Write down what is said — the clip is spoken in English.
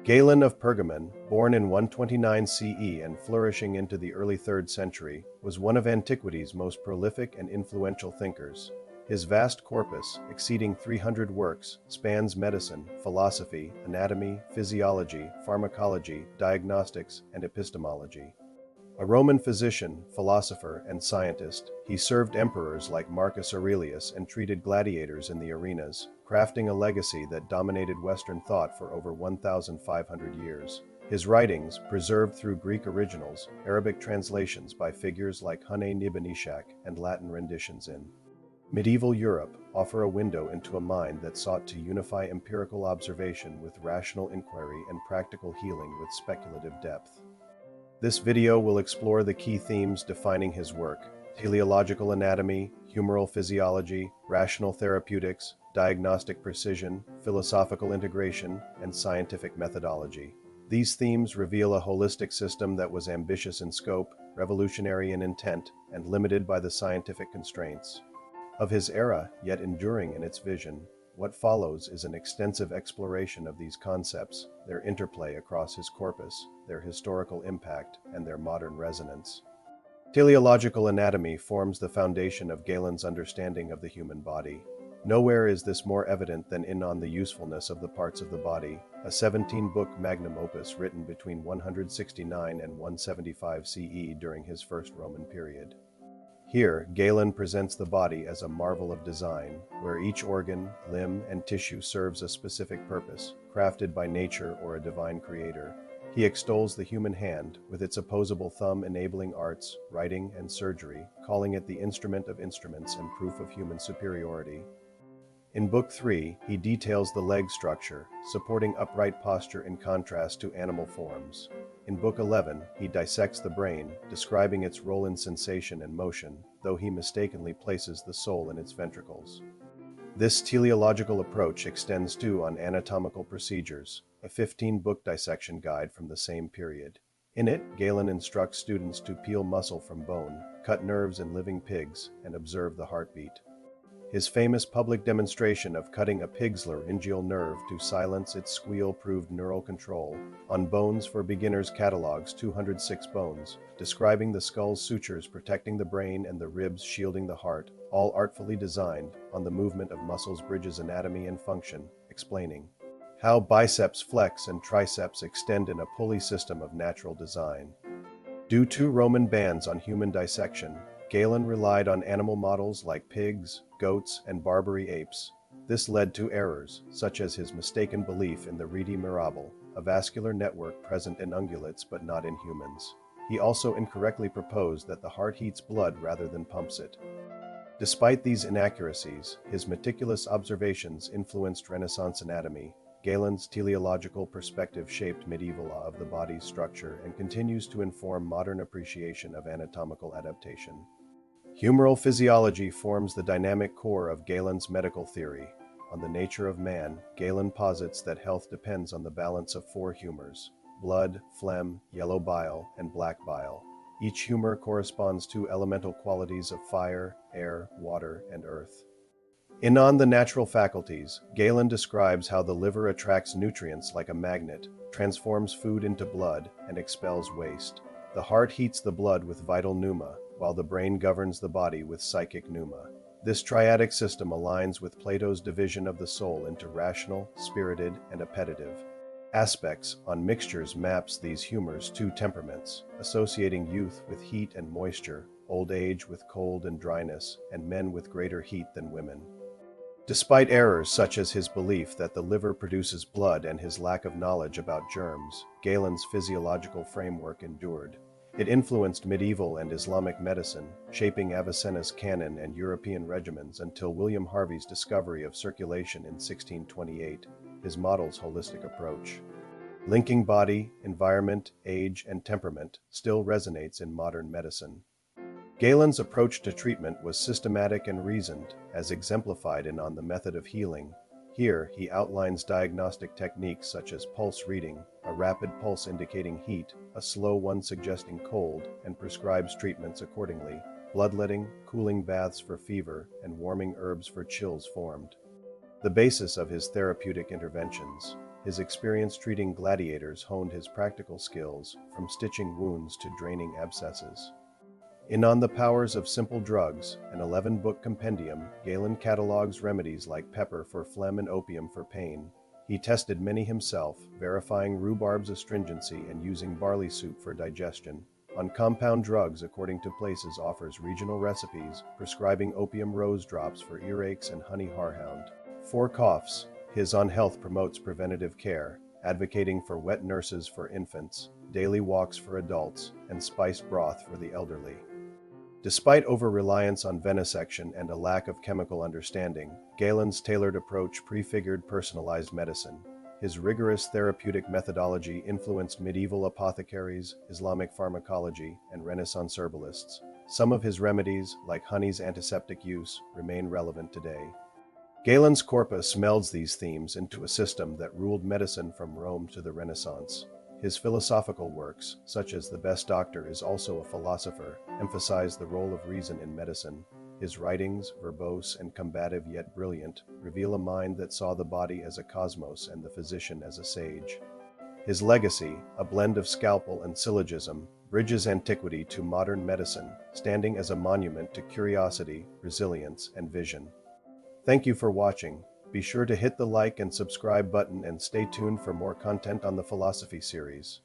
Galen of Pergamon, born in 129 CE and flourishing into the early 3rd century, was one of antiquity's most prolific and influential thinkers. His vast corpus, exceeding 300 works, spans medicine, philosophy, anatomy, physiology, pharmacology, diagnostics, and epistemology. A Roman physician, philosopher, and scientist, he served emperors like Marcus Aurelius and treated gladiators in the arenas, crafting a legacy that dominated Western thought for over 1,500 years. His writings, preserved through Greek originals, Arabic translations by figures like Hunayn ibn Ishaq, and Latin renditions in medieval Europe, offer a window into a mind that sought to unify empirical observation with rational inquiry and practical healing with speculative depth. This video will explore the key themes defining his work: teleological anatomy, humoral physiology, rational therapeutics, diagnostic precision, philosophical integration, and scientific methodology. These themes reveal a holistic system that was ambitious in scope, revolutionary in intent, and limited by the scientific constraints of his era, yet enduring in its vision. What follows is an extensive exploration of these concepts, their interplay across his corpus, their historical impact, and their modern resonance. Teleological anatomy forms the foundation of Galen's understanding of the human body. Nowhere is this more evident than in On the Usefulness of the Parts of the Body, a 17-book magnum opus written between 169 and 175 CE during his First Roman period. Here, Galen presents the body as a marvel of design, where each organ, limb, and tissue serves a specific purpose, crafted by nature or a divine creator. He extols the human hand, with its opposable thumb enabling arts, writing, and surgery, calling it the instrument of instruments and proof of human superiority. In Book 3, he details the leg structure, supporting upright posture in contrast to animal forms. In Book 11, he dissects the brain, describing its role in sensation and motion, though he mistakenly places the soul in its ventricles. This teleological approach extends too on anatomical procedures, a 15-book dissection guide from the same period. In it, Galen instructs students to peel muscle from bone, cut nerves in living pigs, and observe the heartbeat. His famous public demonstration of cutting a pig's laryngeal nerve to silence its squeal proved neural control. On Bones for Beginners catalogs 206 bones, describing the skull's sutures protecting the brain and the ribs shielding the heart, all artfully designed. On the Movement of Muscles bridges anatomy and function, explaining how biceps flex and triceps extend in a pulley system of natural design. Due to Roman bans on human dissection, Galen relied on animal models like pigs, goats, and Barbary apes. This led to errors, such as his mistaken belief in the rete mirabile, a vascular network present in ungulates but not in humans. He also incorrectly proposed that the heart heats blood rather than pumps it. Despite these inaccuracies, his meticulous observations influenced Renaissance anatomy. Galen's teleological perspective shaped medieval law of the body's structure and continues to inform modern appreciation of anatomical adaptation. Humoral physiology forms the dynamic core of Galen's medical theory. On the nature of man, Galen posits that health depends on the balance of 4 humors: blood, phlegm, yellow bile, and black bile. Each humor corresponds to elemental qualities of fire, air, water, and earth. In On the Natural Faculties, Galen describes how the liver attracts nutrients like a magnet, transforms food into blood, and expels waste. The heart heats the blood with vital pneuma, while the brain governs the body with psychic pneuma. This triadic system aligns with Plato's division of the soul into rational, spirited, and appetitive aspects. On Mixtures maps these humors to temperaments, associating youth with heat and moisture, old age with cold and dryness, and men with greater heat than women. Despite errors such as his belief that the liver produces blood and his lack of knowledge about germs, Galen's physiological framework endured. It influenced medieval and Islamic medicine, shaping Avicenna's canon and European regimens until William Harvey's discovery of circulation in 1628, his model's holistic approach. Linking body, environment, age, and temperament still resonates in modern medicine. Galen's approach to treatment was systematic and reasoned, as exemplified in On the Method of Healing. Here, he outlines diagnostic techniques such as pulse reading, a rapid pulse indicating heat, a slow one suggesting cold, and prescribes treatments accordingly: bloodletting, cooling baths for fever, and warming herbs for chills formed the basis of his therapeutic interventions. His experience treating gladiators honed his practical skills, from stitching wounds to draining abscesses. In On the Powers of Simple Drugs, an 11-book compendium, Galen catalogues remedies like pepper for phlegm and opium for pain. He tested many himself, verifying rhubarb's astringency and using barley soup for digestion. On Compound Drugs According to Places offers regional recipes, prescribing opium rose drops for earaches and honey harehound. For coughs, his On Health promotes preventative care, advocating for wet nurses for infants, daily walks for adults, and spiced broth for the elderly. Despite over-reliance on venesection and a lack of chemical understanding, Galen's tailored approach prefigured personalized medicine. His rigorous therapeutic methodology influenced medieval apothecaries, Islamic pharmacology, and Renaissance herbalists. Some of his remedies, like honey's antiseptic use, remain relevant today. Galen's corpus melds these themes into a system that ruled medicine from Rome to the Renaissance. His philosophical works, such as The Best Doctor is Also a Philosopher, emphasize the role of reason in medicine. His writings, verbose and combative yet brilliant, reveal a mind that saw the body as a cosmos and the physician as a sage. His legacy, a blend of scalpel and syllogism, bridges antiquity to modern medicine, standing as a monument to curiosity, resilience, and vision. Thank you for watching. Be sure to hit the like and subscribe button and stay tuned for more content on the philosophy series.